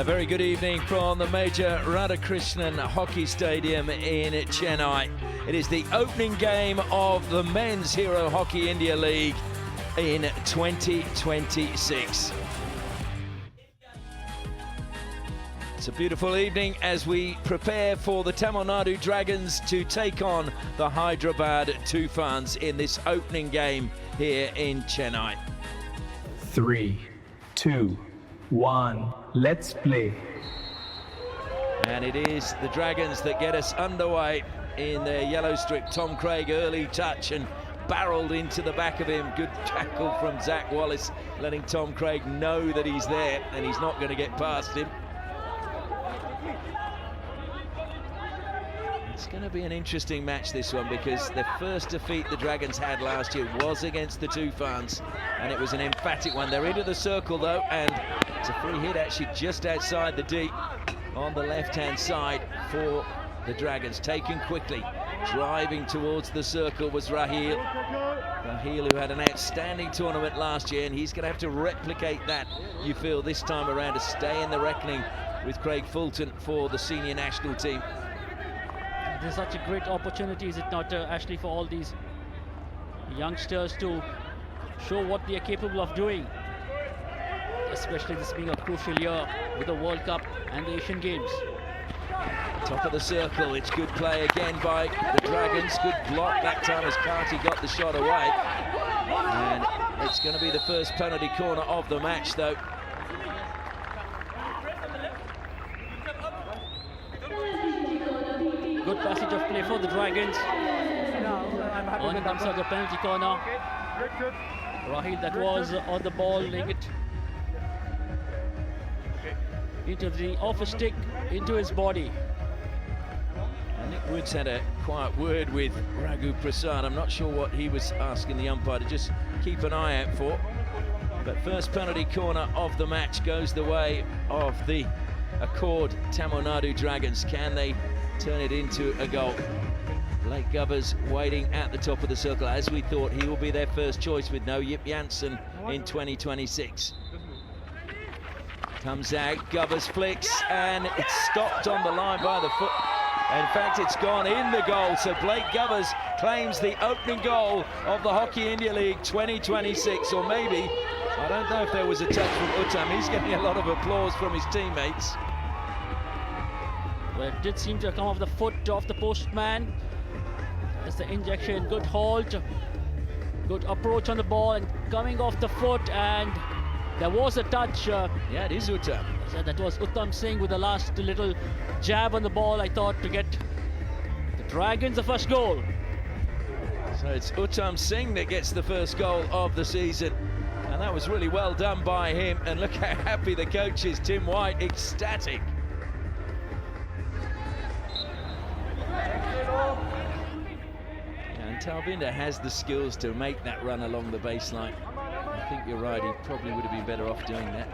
A very good evening from the Major Radhakrishnan Hockey Stadium in Chennai. It is the opening game of the Men's Hero Hockey India League in 2026. It's a beautiful evening as we prepare for the Tamil Nadu Dragons to take on the Hyderabad Toofans in this opening game here in Chennai. 3, 2, 1, let's play. And it is the Dragons that get us underway in their yellow strip. Tom Craig, early touch and barreled into the back of him. Good tackle from Zach Wallace, letting Tom Craig know that he's there and he's not going to get past him. It's going to be an interesting match, this one, because the first defeat the Dragons had last year was against the Toofans, and it was an emphatic one. They're into the circle, though, and it's a free hit actually just outside the D on the left-hand side for the Dragons. Taken quickly, driving towards the circle was Raheel. Raheel, who had an outstanding tournament last year, and he's going to have to replicate that, you feel, this time around to stay in the reckoning with Craig Fulton for the senior national team. There's such a great opportunity, is it not, Ashley, for all these youngsters to show what they are capable of doing, especially this being a crucial year with the World Cup and the Asian Games. Top of the circle, it's good play again by the Dragons. Good block that time as Carty got the shot away. And it's going to be the first penalty corner of the match, though. Good passage of play for the Dragons. On comes out the penalty corner. Raheel, that was on the ball, laying it into the off a stick, into his body. Nick Woods had a quiet word with Raghu Prasad. I'm not sure what he was asking the umpire to just keep an eye out for. But first penalty corner of the match goes the way of the Accord Tamil Nadu Dragons. Can they turn it into a goal? Blake Gubbers waiting at the top of the circle. As we thought, he will be their first choice with no Yip Janssen in 2026. Comes out, Gubbers flicks, and it's stopped on the line by the foot. In fact, it's gone in the goal, so Blake Gubbers claims the opening goal of the Hockey India League 2026, or maybe, I don't know if there was a touch from Uttam. He's getting a lot of applause from his teammates. Well, it did seem to come off the foot of the postman. That's the injection, good halt, good approach on the ball, and coming off the foot, and there was a touch. Yeah, it is Uttam. That was Uttam Singh with the last little jab on the ball, I thought, to get the Dragons the first goal. So it's Uttam Singh that gets the first goal of the season. And that was really well done by him. And look how happy the coach is, Tim White, ecstatic. And Talbinda has the skills to make that run along the baseline. I think you're right, he probably would have been better off doing that.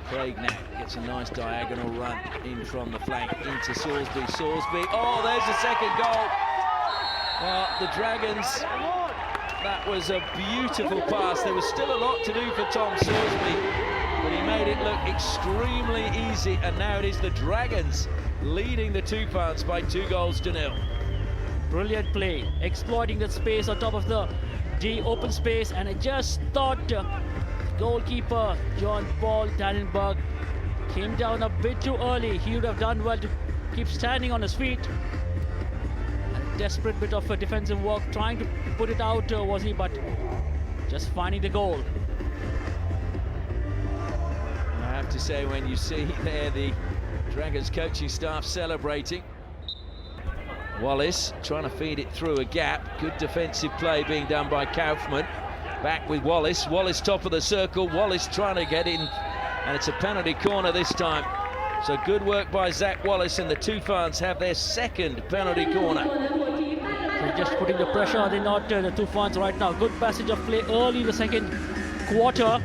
Craig now gets a nice diagonal run in from the flank into Salisbury. Salisbury, oh, there's the second goal. Well, the Dragons, that was a beautiful pass. There was still a lot to do for Tom Salisbury, but he made it look extremely easy, and now it is the Dragons leading the Toofans by 2-0. Brilliant play, exploiting the space on top of the D open space, and I just thought goalkeeper John Paul Tannenberg came down a bit too early. He would have done well to keep standing on his feet. A desperate bit of defensive work, trying to put it out, was he, but just finding the goal. I have to say, when you see there the Dragons coaching staff celebrating, Wallace trying to feed it through a gap. Good defensive play being done by Kaufman. Back with Wallace. Wallace top of the circle. Wallace trying to get in. And it's a penalty corner this time. So good work by Zach Wallace, and the Toofans have their second penalty corner. They're just putting the pressure, are they not, the Toofans right now? Good passage of play early in the second quarter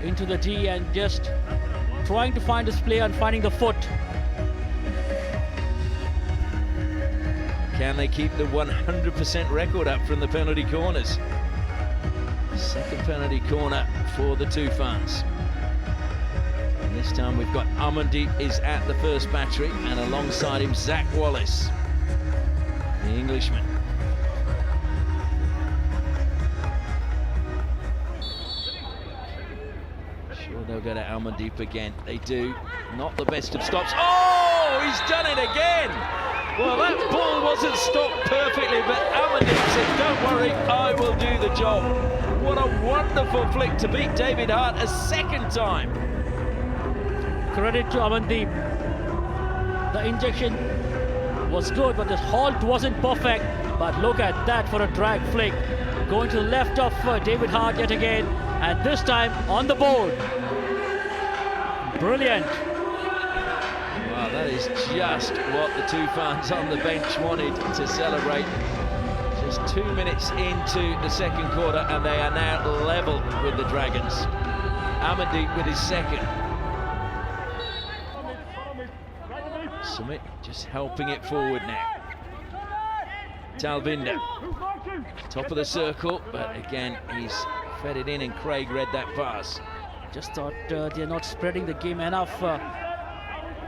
into the D, and just trying to find his play and finding the foot. Can they keep the 100% record up from the penalty corners? Second penalty corner for the Toofans. And this time we've got Amandeep is at the first battery, and alongside him Zach Wallace, the Englishman. Sure, they'll go to Amandeep again. They do. Not the best of stops. Oh, he's done it again! Well, that ball wasn't stopped perfectly, but Amandeep said, don't worry, I will do the job. What a wonderful flick to beat David Hart a second time. Credit to Amandeep. The injection was good, but the halt wasn't perfect. But look at that for a drag flick. Going to the left of David Hart yet again, and this time on the board. Brilliant. Wow, that is just what the Toofans on the bench wanted to celebrate. Just 2 minutes into the second quarter, and they are now level with the Dragons. Amandeep with his second. Sumit just helping it forward now. Talvinder, top of the circle, but again he's fed it in, and Craig read that pass. Just thought they're not spreading the game enough,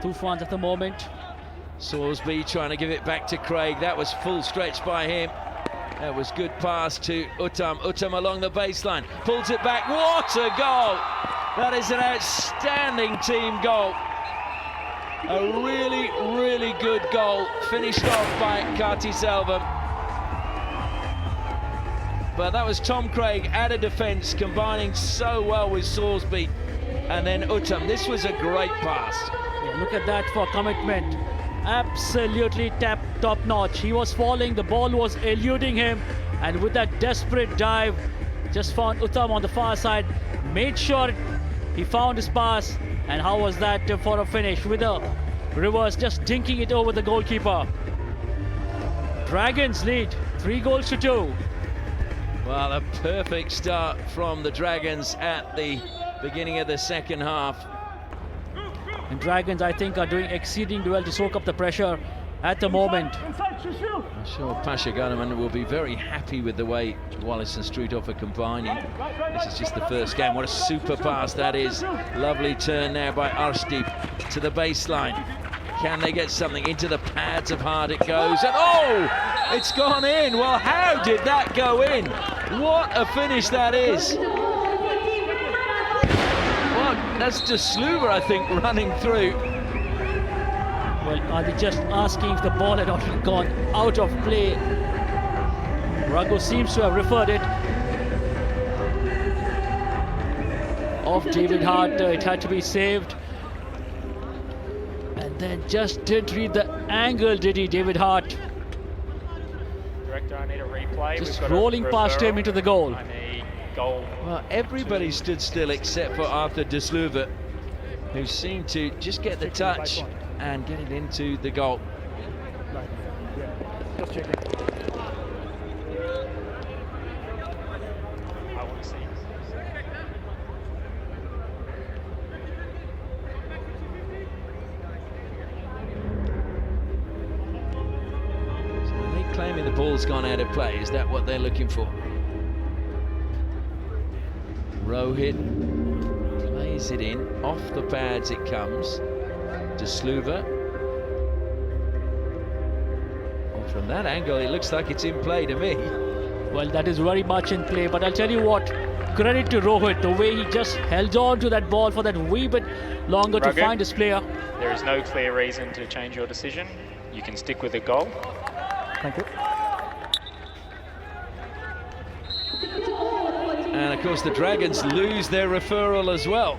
Toofans at the moment. Sorsby trying to give it back to Craig. That was full stretch by him. That was good pass to Uttam. Uttam along the baseline, pulls it back. What a goal! That is an outstanding team goal. A really, really good goal, finished off by Karthi Selvam. But that was Tom Craig at a defence, combining so well with Sorsby. And then Uttam, this was a great pass. Yeah, look at that for commitment. Absolutely top-notch. He was falling, the ball was eluding him, and with that desperate dive, just found Uttam on the far side, made sure he found his pass. And how was that for a finish? With a reverse, just dinking it over the goalkeeper. Dragons lead 3-2. Well, a perfect start from the Dragons at the beginning of the second half. And Dragons, I think, are doing exceedingly well to soak up the pressure at the moment. I'm sure Pasha Gunnerman will be very happy with the way Wallace and Struthoff are combining. This is just the first game. What a super pass that is. Lovely turn now by Arshdeep to the baseline. Can they get something into the pads of Hart? It goes, and oh, it's gone in. Well, how did that go in? What a finish that is. Well, that's Desluva, I think, running through. Well, are they just asking if the ball had already gone out of play? Raghu seems to have referred it off David Hart. It had to be saved. And then just didn't read the angle, did he, David Hart? Director, I need a replay. Just rolling past him into the goal. I need goal. Well, everybody stood still except for Arthur Desluva, who seemed to just get the touch and get it into the goal. Just checking. I want to see. So are they claiming the ball's gone out of play? Is that what they're looking for? Rohit plays it in, off the pads it comes. Desluva. Well, from that angle, it looks like it's in play to me. Well, that is very much in play, but I'll tell you what, credit to Rohit, the way he just held on to that ball for that wee bit longer to find his player. There is no clear reason to change your decision. You can stick with the goal. Thank you. And of course, the Dragons lose their referral as well.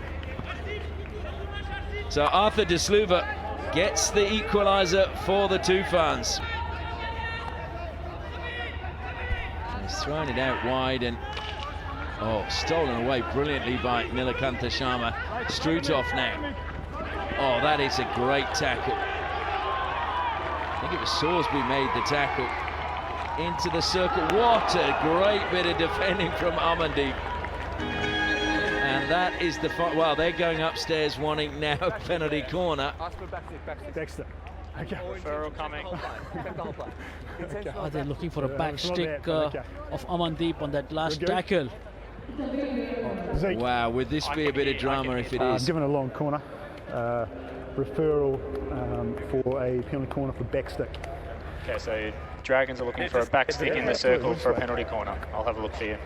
So Arthur Desluva gets the equaliser for the Toofans. He's thrown it out wide and stolen away brilliantly by Nilakantha Sharma. Struthoff now. Oh, that is a great tackle. I think it was Sorsby made the tackle. Into the circle. What a great bit of defending from Amandeep. And that is the well, they're going upstairs wanting now a penalty corner. Dexter. Okay. Referral coming. Are they looking for a back stick of Amandeep on that last tackle? Zeke. Wow, would this be a bit of drama if it is? Given a long corner, referral for a penalty corner for back stick. Okay, so Dragons are looking for a back stick in the circle for a penalty corner. I'll have a look for you.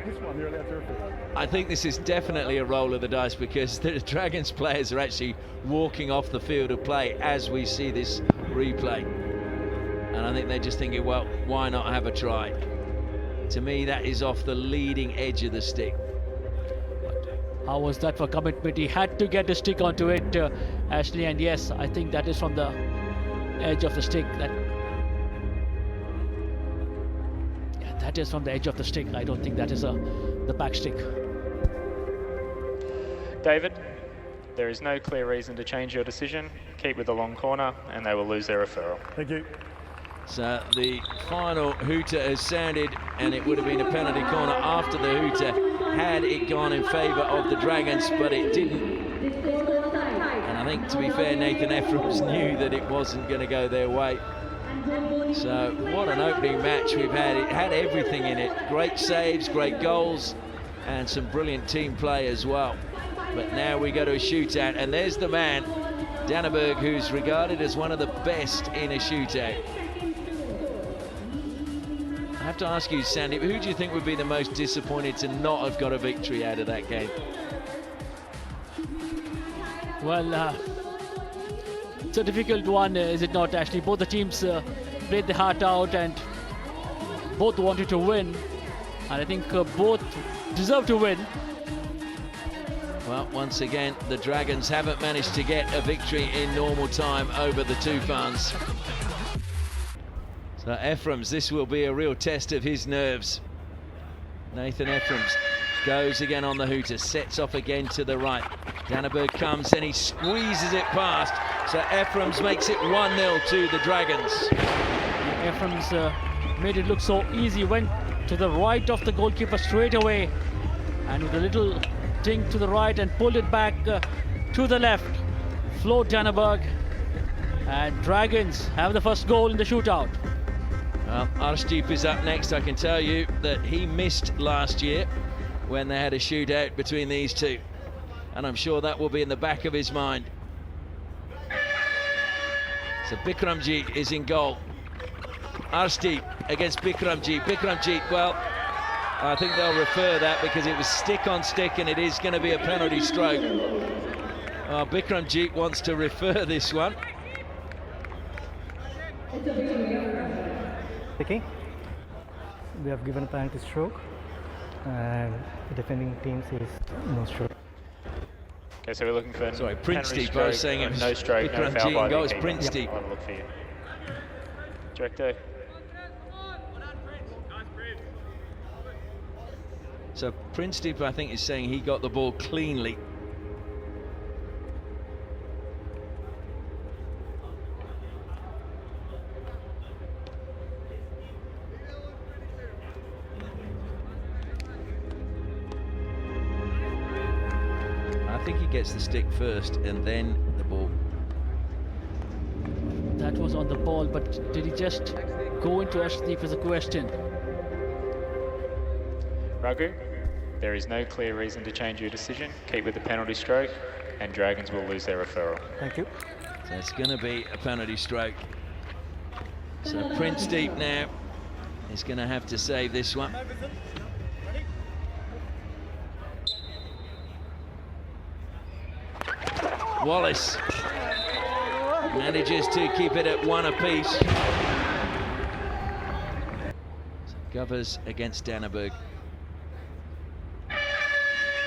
This one, they're allowed to refer. I think this is definitely a roll of the dice because the Dragons players are actually walking off the field of play as we see this replay. And I think they're just thinking, well, why not have a try? To me, that is off the leading edge of the stick. How was that for commitment? He had to get the stick onto it, Ashley, and yes, I think that is from the edge of the stick. That is from the edge of the stick. I don't think that is the back stick. David, there is no clear reason to change your decision. Keep with the long corner and they will lose their referral. Thank you. So the final hooter has sounded, and it would have been a penalty corner after the hooter had it gone in favour of the Dragons, but it didn't. And I think, to be fair, Nathan Ephraim's knew that it wasn't going to go their way. So what an opening match we've had. It had everything in it. Great saves, great goals, and some brilliant team play as well. But now we go to a shootout, and there's the man, Danneberg, who's regarded as one of the best in a shootout. I have to ask you, Sandy, who do you think would be the most disappointed to not have got a victory out of that game? Well, it's a difficult one, is it not, Ashley? Both the teams played their heart out and both wanted to win. And I think both deserve to win. Well, once again, the Dragons haven't managed to get a victory in normal time over the Toofans. So Ephraim's, this will be a real test of his nerves. Nathan Ephraim's goes again on the hooter, sets off again to the right. Danneberg comes and he squeezes it past. So Ephraim's makes it 1-0 to the Dragons. Ephraim's made it look so easy, went to the right of the goalkeeper straight away, and with a little dink to the right and pulled it back to the left. Flo Danneberg, and Dragons have the first goal in the shootout. Well, Arshdeep is up next. I can tell you that he missed last year when they had a shootout between these two, and I'm sure that will be in the back of his mind. So Bikramjit is in goal. Arshdeep against Bikramjit. Bikramjit, well, I think they'll refer that because it was stick on stick and it is going to be a penalty stroke. Bikramjit wants to refer this one. Okay, we have given a penalty stroke and the defending team says no stroke. Okay, so we're looking for Prince-Deep. I was saying it was no stroke, no foul by goes the keeper. Prince-Deep. I'll have a look for you. Director. So Prince-Deep, I think, is saying he got the ball cleanly. I think he gets the stick first and then the ball. That was on the ball, but did he just go into Arshdeep is a question. Raghu, there is no clear reason to change your decision. Keep with the penalty stroke and Dragons will lose their referral. Thank you. So it's going to be a penalty stroke. So Prince-Deep now is going to have to save this one. Wallace manages to keep it at one apiece. So Govers against Danneberg.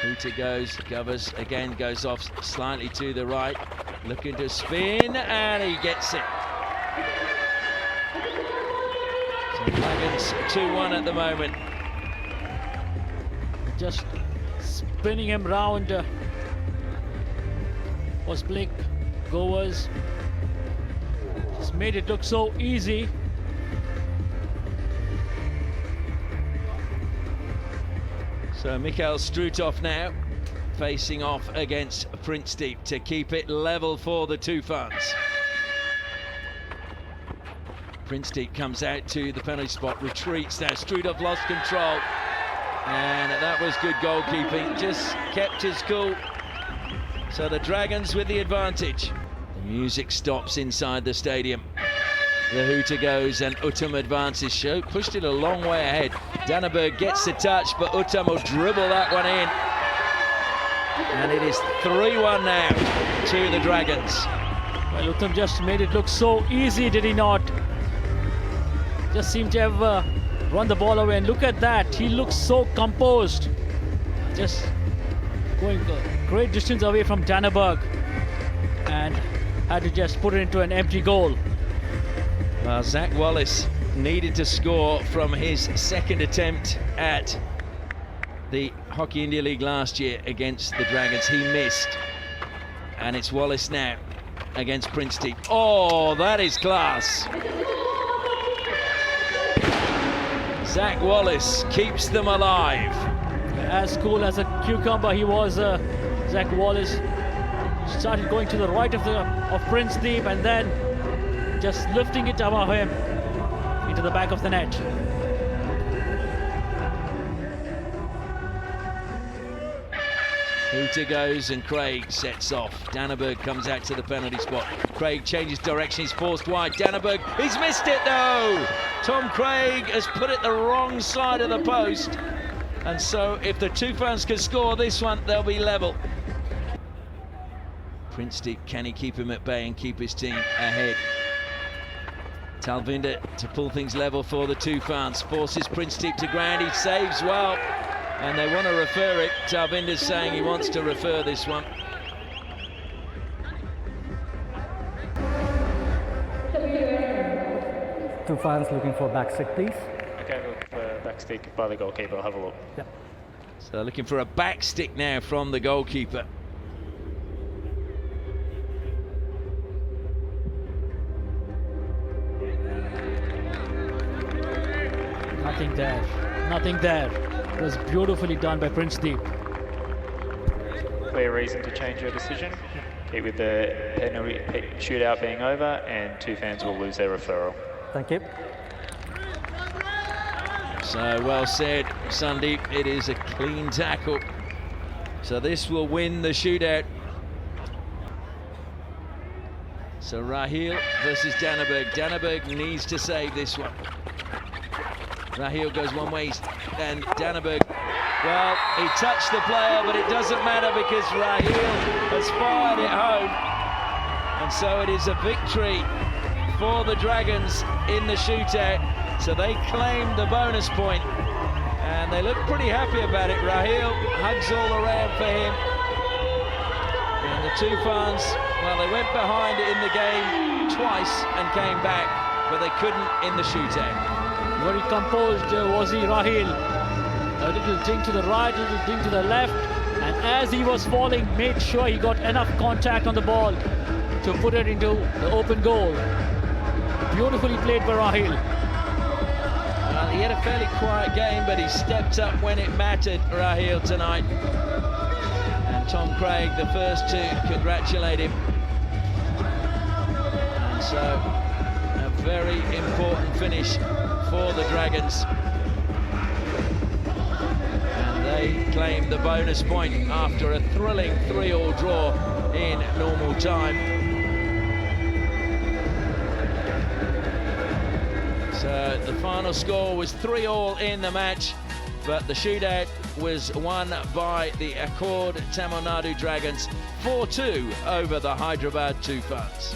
Hooter goes, Govers again goes off slightly to the right, looking to spin, and he gets it. So Dragons 2-1 at the moment. Just spinning him round was Blake Govers. Just made it look so easy. So Mikhail Strutov now facing off against Prince-Deep to keep it level for the Toofans. Princedeep comes out to the penalty spot, retreats now. Strudov lost control, and that was good goalkeeping. Just kept his cool. So the Dragons with the advantage. The music stops inside the stadium. The hooter goes and Uttam advances. Pushed it a long way ahead. Danneberg gets the touch, but Uttam will dribble that one in. And it is 3-1 now to the Dragons. Well, Uttam just made it look so easy, did he not? Just seemed to have run the ball away, and look at that. He looks so composed. Just going a great distance away from Danneberg and had to just put it into an empty goal. Well, Zach Wallace needed to score from his second attempt at the Hockey India League last year against the Dragons. He missed, and it's Wallace now against Princedeep. Oh, that is class. Zach Wallace keeps them alive. As cool as a cucumber he was, Zach Wallace started going to the right of Princedeep and then just lifting it above him into the back of the net. Hooter goes and Craig sets off. Danneberg comes out to the penalty spot. Craig changes direction, he's forced wide. Danneberg, he's missed it though! Tom Craig has put it the wrong side of the post. And so if the Toofans can score this one, they'll be level. Princedeep, can he keep him at bay and keep his team ahead? Talvinder to pull things level for the Toofans. Forces Princedeep to ground, he saves well. And they want to refer it. Talvinder's saying he wants to refer this one. Toofans looking for back stick, please. Okay, look for back stick by the goalkeeper. I'll have a look. Yep. So looking for a back stick now from the goalkeeper. Nothing there. Nothing there. It was beautifully done by Princedeep. Clear reason to change your decision. Keep with the penalty shootout being over, and Toofans will lose their referral. Thank you. So well said, Sandeep. It is a clean tackle. So this will win the shootout. So Rahil versus Danneberg. Danneberg needs to save this one. Rahil goes one way, and Danneberg, well, he touched the player, but it doesn't matter because Rahil has fired it home. And so it is a victory for the Dragons in the shootout. So they claimed the bonus point, and they look pretty happy about it. Rahil hugs all around for him. And the Toofans, well, they went behind it in the game twice and came back, but they couldn't in the shootout. Very composed was he, Rahil. A little ding to the right, a little ding to the left, and as he was falling, made sure he got enough contact on the ball to put it into the open goal. Beautifully played by Rahil. He had a fairly quiet game, but he stepped up when it mattered, Rahil, tonight. And Tom Craig, the first to congratulate him. And so, a very important finish for the Dragons. And they claim the bonus point after a thrilling 3-3 draw in normal time. So the final score was 3-3 in the match, but the shootout was won by the Accord Tamil Nadu Dragons 4-2 over the Hyderabad Toofans.